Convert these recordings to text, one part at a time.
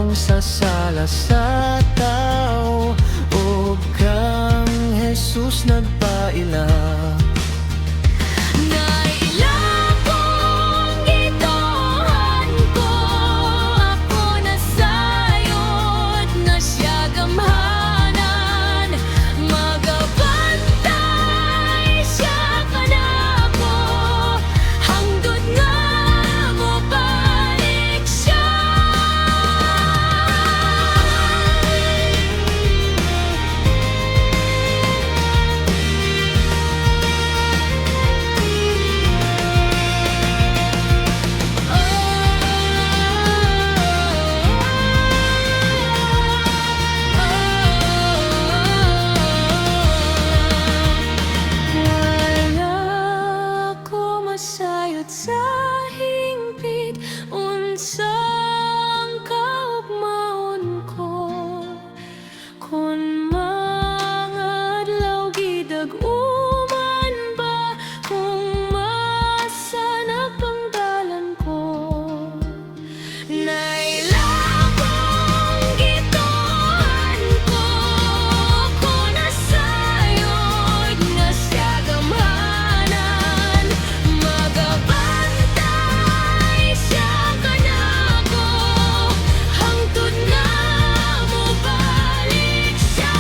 Pagong sa sala sa tao, o kang Jesus nagpaila. Sayot sa hingpit, unsang kaugmaon ko, kun mga adlaw gidag-uman ba, kung masanag pangdalan ko. Nailakong gituhan ko, kung nasayod nga siya gamhanan, magabantay siya kanako, hangtod nga mobalik siya.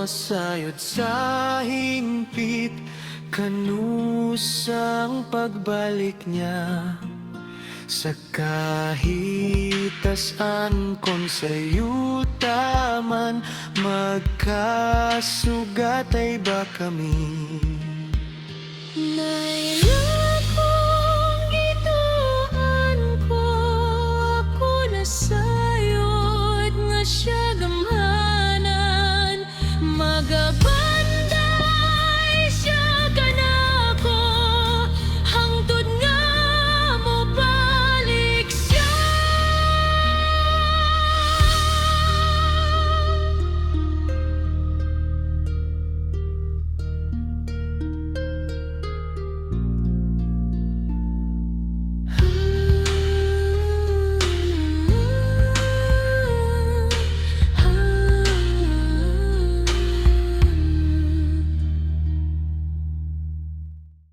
Masayod sa hingpit, kanusang pagbalik niya. Sa kahit asan kon sa'yo taman, magkasugat ay ba kami?